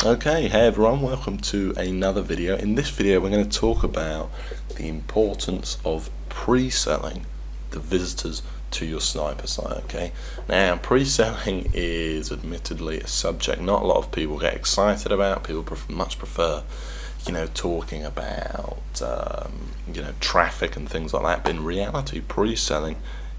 Okay, hey everyone, welcome to another video. In this video we're going to talk about the importance of pre-selling the visitors to your sniper site. Okay, now pre-selling is admittedly a subject not a lot of people get excited about. People much prefer, talking about traffic and things like that, but in reality pre-selling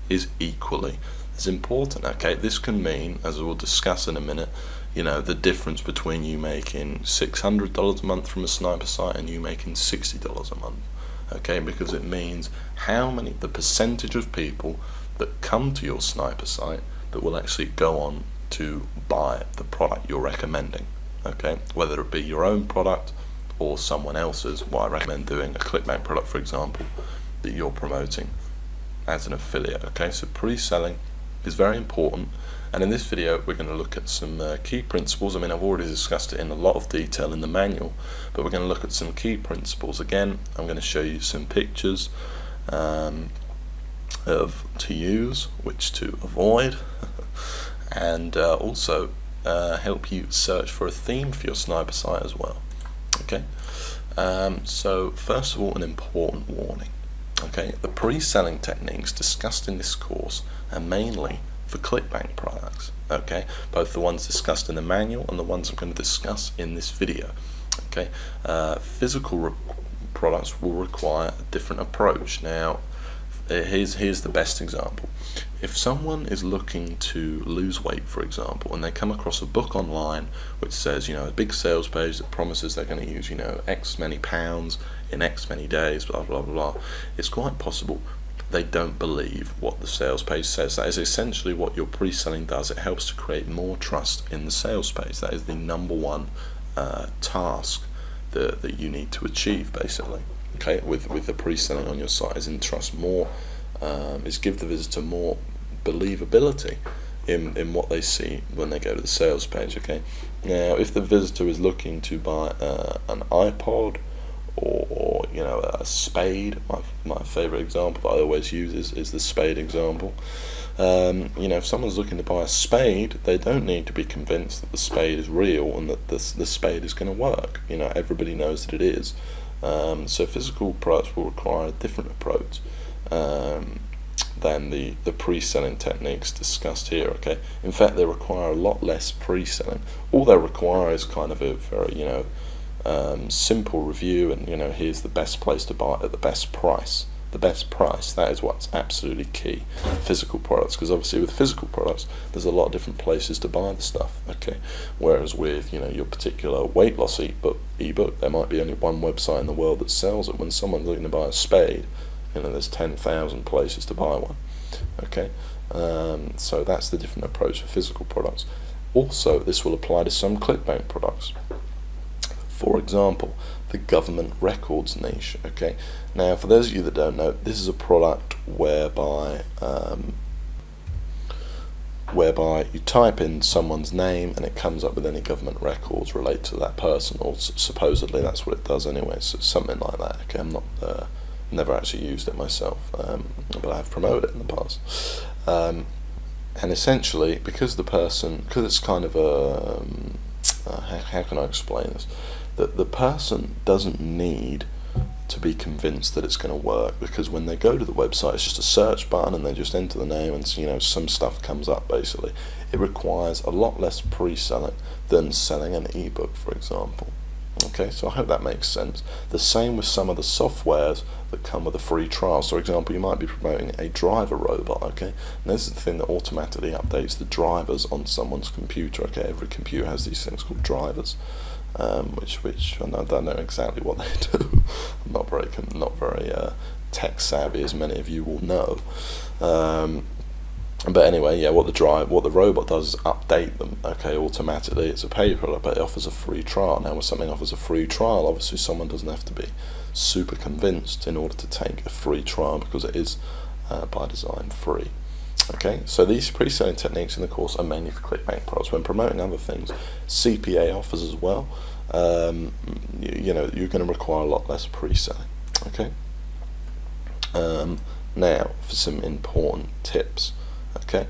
is equally as important. Okay, this can mean, as we'll discuss in a minute, the difference between you making $600 a month from a sniper site and you making $60 a month. Okay, because it means the percentage of people that come to your sniper site that will actually go on to buy the product you're recommending. Okay, whether it be your own product or someone else's. What I recommend doing, a clickbank product for example, that you're promoting as an affiliate. Okay, so pre-selling is very important, and in this video we're going to look at some key principles. I mean, I've already discussed it in a lot of detail in the manual, but we're going to look at some key principles. Again, I'm going to show you some pictures to use, which to avoid, and also help you search for a theme for your sniper site as well. Okay, so first of all, an important warning. Okay, the pre-selling techniques discussed in this course are mainly for clickbank products. Okay, both the ones discussed in the manual and the ones I'm going to discuss in this video. Okay, physical products will require a different approach. Now, here's the best example. If someone is looking to lose weight, for example, and they come across a book online which says, a big sales page that promises they're going to use, X many pounds in X many days, blah blah blah, it's quite possible they don't believe what the sales page says. That is essentially what your pre-selling does. It helps to create more trust in the sales page. That is the number one task that you need to achieve, basically. Okay, with the pre-selling on your site, is entrust more, is give the visitor more believability in what they see when they go to the sales page. Okay, now if the visitor is looking to buy an iPod or a spade, my favorite example that I always use is the spade example. If someone's looking to buy a spade, they don't need to be convinced that the spade is real and that the spade is going to work. Everybody knows that it is. So physical products will require a different approach than the pre-selling techniques discussed here. Okay, in fact they require a lot less pre-selling. All they require is kind of a very simple review, and here's the best place to buy it at the best price. The best price, that is what's absolutely key. Physical products, because obviously with physical products there's a lot of different places to buy the stuff. Okay, whereas with your particular weight loss ebook, there might be only one website in the world that sells it. When someone's looking to buy a spade, there's 10,000 places to buy one. Okay, so that's the different approach for physical products. Also, this will apply to some clickbank products. For example, the government records niche. Okay, now for those of you that don't know, this is a product whereby you type in someone's name and it comes up with any government records related to that person, or supposedly that's what it does anyway. So something like that. Okay, I'm not never actually used it myself, but I have promoted it in the past. And essentially, because it's kind of a how can I explain this? That the person doesn't need to be convinced that it's going to work, because when they go to the website it's just a search button and they just enter the name and some stuff comes up. Basically, it requires a lot less pre-selling than selling an ebook, for example. Okay, so I hope that makes sense. The same with some of the softwares that come with a free trial. So for example, you might be promoting a driver robot. Okay, and this is the thing that automatically updates the drivers on someone's computer. Okay, every computer has these things called drivers, which I don't know exactly what they do. I'm not very tech savvy, as many of you will know. But anyway, yeah, what the robot does is update them. Okay, automatically. It's a paid product, but it offers a free trial. Now, when something offers a free trial, obviously someone doesn't have to be super convinced in order to take a free trial, because it is by design free. Okay, so these pre-selling techniques in the course are mainly for clickbank products. When promoting other things, CPA offers as well, you're going to require a lot less pre-selling. Okay, now for some important tips. Okay,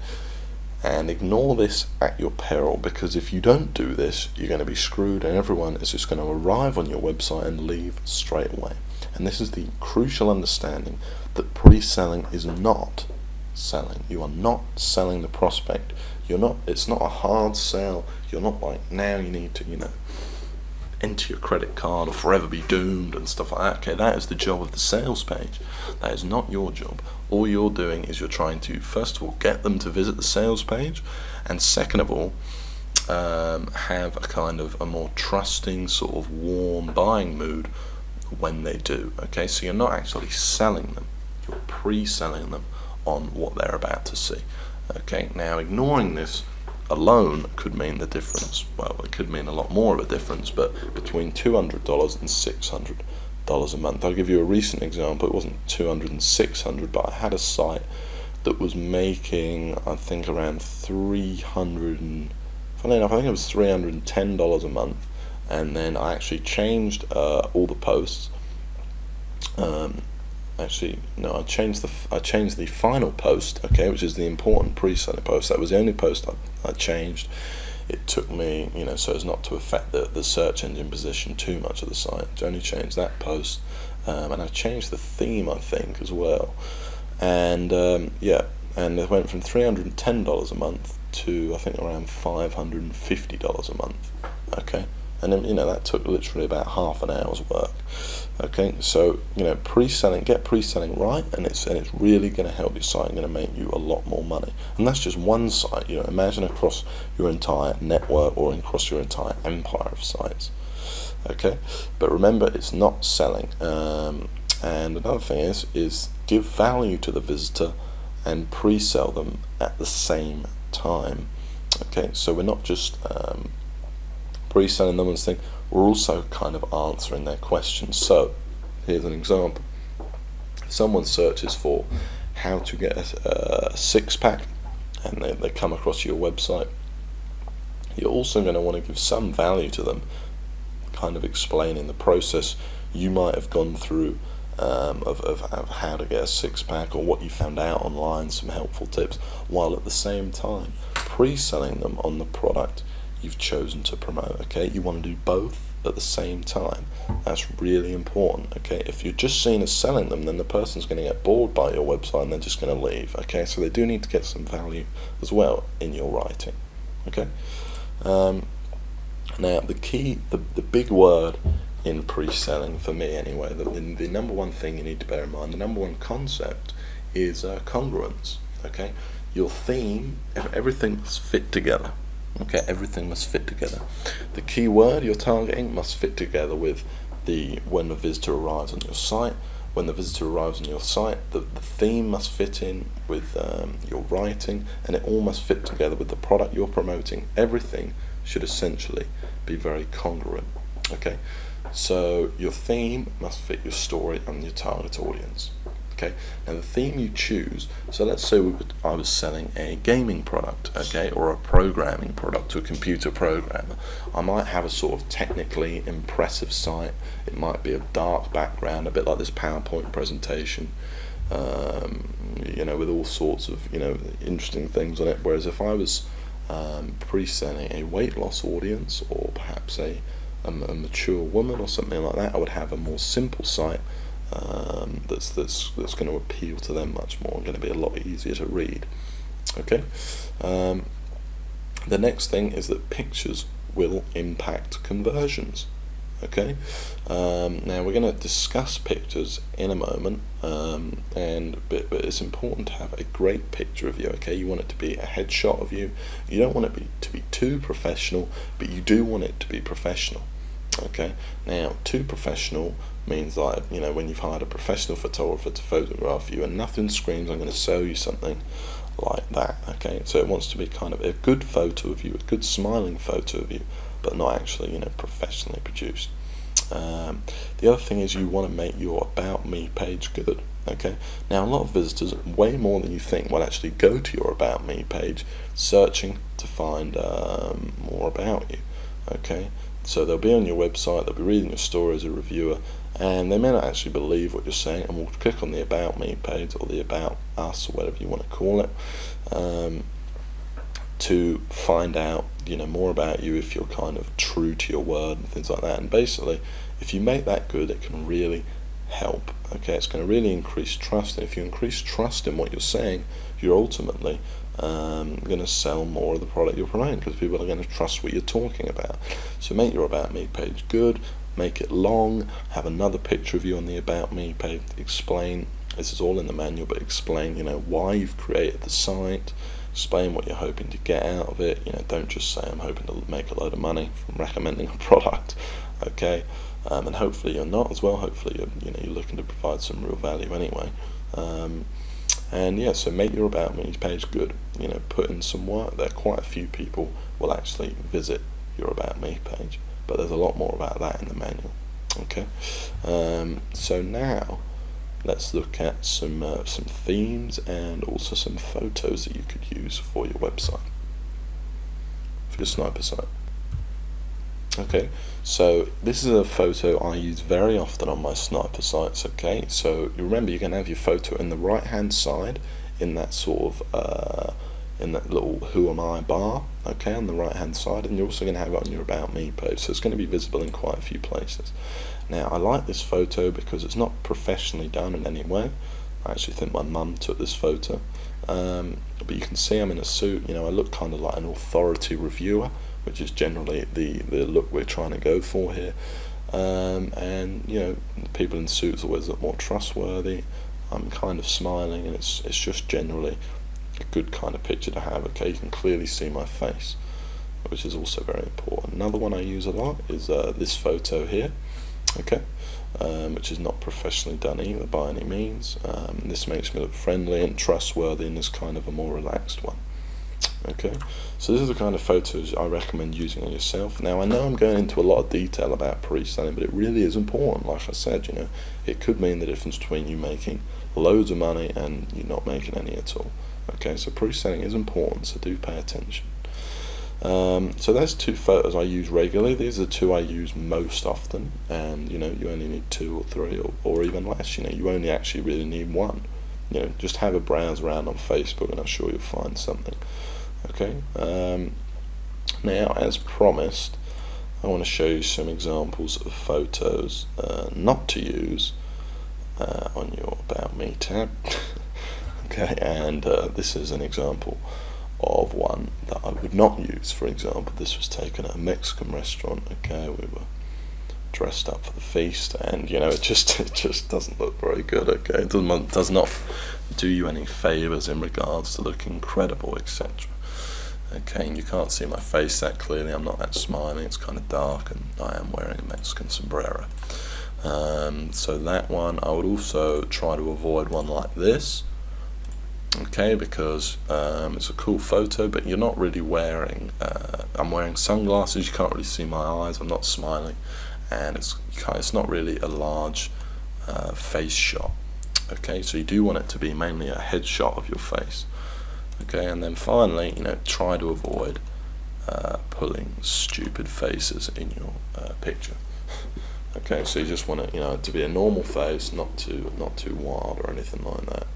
And ignore this at your peril, because if you don't do this, you're going to be screwed, and everyone is just going to arrive on your website and leave straight away. And this is the crucial understanding that pre-selling is not selling. You are not selling the prospect. You're not. It's not a hard sell. You're not like, now you need to, enter your credit card or forever be doomed and stuff like that. Okay, that is the job of the sales page. That is not your job. All you're doing is you're trying to, first of all, get them to visit the sales page, and second of all, have a kind of a more trusting, sort of warm buying mood when they do. Okay, so you're not actually selling them, you're pre-selling them on what they're about to see. Okay, now ignoring this alone could mean the difference. Well, it could mean a lot more of a difference, but between $200 and $600 a month. I'll give you a recent example. It wasn't $200 and $600, but I had a site that was making, I think, around $300 and, funny enough, I think it was $310 a month. And then I actually changed all the posts. Actually, no, I changed the final post, okay, which is the important pre-selling post. That was the only post I changed. It took me, so as not to affect the search engine position too much of the site. I only changed that post, and I changed the theme, I think, as well. And yeah, and it went from $310 a month to, I think, around $550 a month. Okay. And then, that took literally about half an hour's work. Okay, so pre-selling, get pre-selling right, and it's really going to help your site, going to make you a lot more money. And that's just one site. Imagine across your entire network or across your entire empire of sites. Okay, but remember, it's not selling. And another thing is give value to the visitor and pre-sell them at the same time. Okay, so we're not just pre-selling them and thing, we're also kind of answering their questions. So here's an example. If someone searches for how to get a six-pack and they come across your website, you're also going to want to give some value to them, kind of explaining the process you might have gone through of how to get a six-pack, or what you found out online, some helpful tips, while at the same time pre-selling them on the product you've chosen to promote. Okay, you want to do both at the same time. That's really important. Okay, if you're just seen as selling them, then the person's going to get bored by your website and they're just going to leave. Okay, so they do need to get some value as well in your writing. Okay, now the key, the big word in pre-selling, for me anyway, the number one thing you need to bear in mind, the number one concept is congruence. Okay, your theme, everything must fit together. Okay, everything must fit together. The key word you're targeting must fit together with when the visitor arrives on your site. When the visitor arrives on your site, the theme must fit in with your writing, and it all must fit together with the product you're promoting. Everything should essentially be very congruent. Okay, so your theme must fit your story and your target audience. Okay, now the theme you choose, so let's say I was selling a gaming product, okay, or a programming product to a computer programmer. I might have a sort of technically impressive site. It might be a dark background, a bit like this PowerPoint presentation, with all sorts of interesting things on it. Whereas if I was pre-selling a weight loss audience, or perhaps a mature woman or something like that, I would have a more simple site. That's going to appeal to them much more, and going to be a lot easier to read. Okay. The next thing is that pictures will impact conversions. Okay. Now we're going to discuss pictures in a moment, but it's important to have a great picture of you. Okay, you want it to be a headshot of you. You don't want it to be too professional, but you do want it to be professional. Okay. Now, too professional means like, when you've hired a professional photographer to photograph you, and nothing screams I'm going to sell you something like that. Okay, so it wants to be kind of a good photo of you, a good smiling photo of you, but not actually professionally produced. The other thing is you want to make your About Me page good. Okay, now a lot of visitors, way more than you think, will actually go to your About Me page searching to find more about you. Okay, so they'll be on your website, they'll be reading your story as a reviewer, and they may not actually believe what you're saying, and will click on the About Me page, or the About Us, or whatever you want to call it, to find out, you know, more about you if you're kind of true to your word and things like that. And basically, if you make that good, it can really help. Okay, it's going to really increase trust, and if you increase trust in what you're saying, you're ultimately going to sell more of the product you're promoting, because people are going to trust what you're talking about. So make your About Me page good, make it long, have another picture of you on the About Me page, explain, this is all in the manual, but explain, you know, why you've created the site, explain what you're hoping to get out of it. You know, don't just say I'm hoping to make a load of money from recommending a product. Okay, and hopefully you're not as well. Hopefully you're looking to provide some real value anyway. And yeah, so make your About Me page good. You know, put in some work there. Quite a few people will actually visit your About Me page, but there's a lot more about that in the manual. Okay, so now let's look at some themes and also some photos that you could use for your website, for your sniper site. Okay, so this is a photo I use very often on my sniper sites. Okay, so you remember you're going to have your photo in the right hand side in that sort of in that little who am I bar, okay, on the right hand side, and you're also going to have it on your About Me page, so it's going to be visible in quite a few places. Now I like this photo because it's not professionally done in any way. I actually think my mum took this photo, but you can see I'm in a suit. You know, I look kind of like an authority reviewer, which is generally the look we're trying to go for here. And you know, people in suits always look more trustworthy. I'm kind of smiling, and it's just generally a good kind of picture to have. Okay, you can clearly see my face, which is also very important. Another one I use a lot is this photo here. Okay, which is not professionally done either by any means. This makes me look friendly and trustworthy, and is kind of a more relaxed one. Okay, so this is the kind of photos I recommend using on yourself. Now I know I'm going into a lot of detail about pre-selling, but it really is important. Like I said, you know, it could mean the difference between you making loads of money and you not making any at all. Okay, so pre-selling is important, so do pay attention. So there's two photos I use regularly. These are the two I use most often, and you know, you only need 2 or 3 or even less. You know, you only actually really need 1. You know, just have a browse around on Facebook and I'm sure you'll find something. Okay, now as promised, I want to show you some examples of photos not to use on your About Me tab. Okay, and this is an example of one that I would not use. For example, this was taken at a Mexican restaurant. Okay, we were dressed up for the feast, and you know, it just doesn't look very good. Okay, it does not do you any favors in regards to looking credible, etc. Okay, and you can't see my face that clearly. I'm not that smiling. It's kind of dark, and I am wearing a Mexican sombrero. So that one, I would also try to avoid one like this. Okay, because it's a cool photo, but you're not really wearing, I'm wearing sunglasses, you can't really see my eyes, I'm not smiling, and it's not really a large face shot. Okay, so you do want it to be mainly a headshot of your face. Okay, and then finally, you know, try to avoid pulling stupid faces in your picture. Okay, so you just want it, you know, to be a normal face, not too wild or anything like that.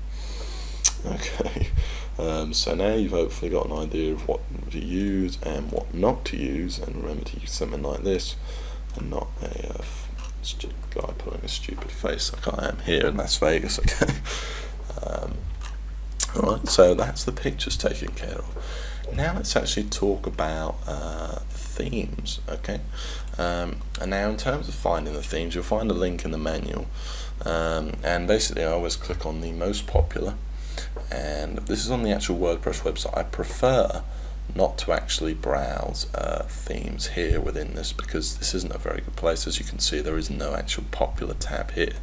Okay, so now you've hopefully got an idea of what to use and what not to use, and remember to use something like this and not a guy pulling a stupid face like I am here in Las Vegas. Okay, alright, so that's the pictures taken care of. Now let's actually talk about themes. Okay, and now in terms of finding the themes, you'll find a link in the manual, and basically I always click on the most popular. And this is on the actual WordPress website. I prefer not to actually browse themes here within this, because this isn't a very good place. As you can see, there is no actual popular tab here.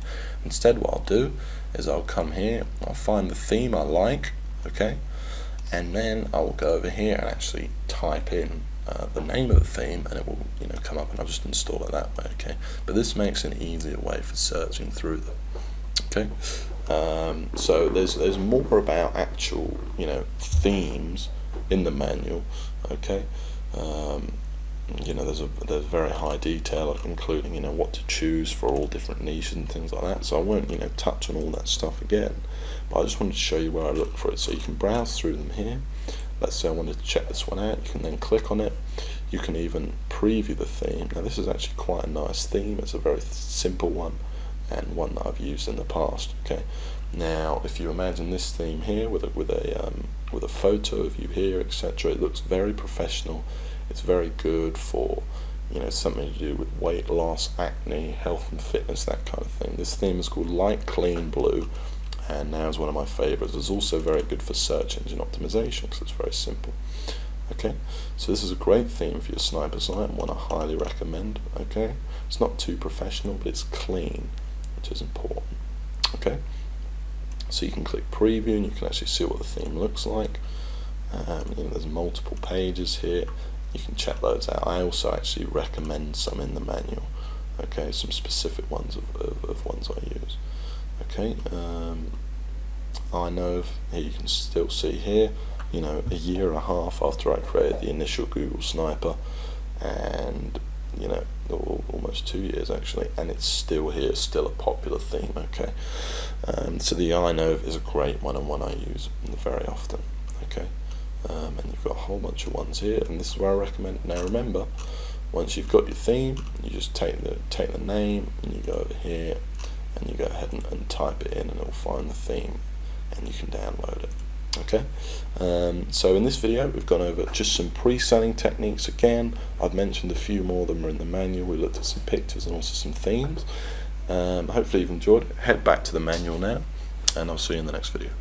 Instead, what I'll do is I'll come here, I'll find the theme I like, okay, and then I will go over here and actually type in the name of the theme, and it will, you know, come up, and I'll just install it that way. Okay, but this makes an easier way for searching through them. Okay. So there's more about actual, you know, themes in the manual. Okay, you know, there's very high detail, including, you know, what to choose for all different niches and things like that. So I won't, you know, touch on all that stuff again, but I just wanted to show you where I look for it, so you can browse through them here. let's say I wanted to check this one out, you can then click on it. You can even preview the theme. Now this is actually quite a nice theme. It's a very simple one and one that I've used in the past. Okay. Now if you imagine this theme here with a photo of you here, etc., it looks very professional. It's very good for, you know, something to do with weight loss, acne, health and fitness, that kind of thing. This theme is called Light Clean Blue, and now is one of my favorites. It's also very good for search engine optimization because it's very simple. Okay, so this is a great theme for your sniper site and one I highly recommend. Okay, it's not too professional, but it's clean, which is important. Okay, so you can click preview and you can actually see what the theme looks like. You know, there's multiple pages here. You can check those out. I also actually recommend some in the manual. Okay, some specific ones of ones I use. Okay, I know here you can still see here, you know, a year and a half after I created the initial Google Sniper, and you know, almost 2 years actually, and it's still here, still a popular theme. Okay, so the iKnow is a great one and one I use very often. Okay, and you've got a whole bunch of ones here, and this is where I recommend. Now remember, once you've got your theme, you just take the name and you go over here and you go ahead and type it in, and it'll find the theme and you can download it. Okay, so in this video we've gone over just some pre-selling techniques. Again, I've mentioned a few more of them are in the manual. We looked at some pictures and also some themes. Hopefully you've enjoyed it. Head back to the manual now, and I'll see you in the next video.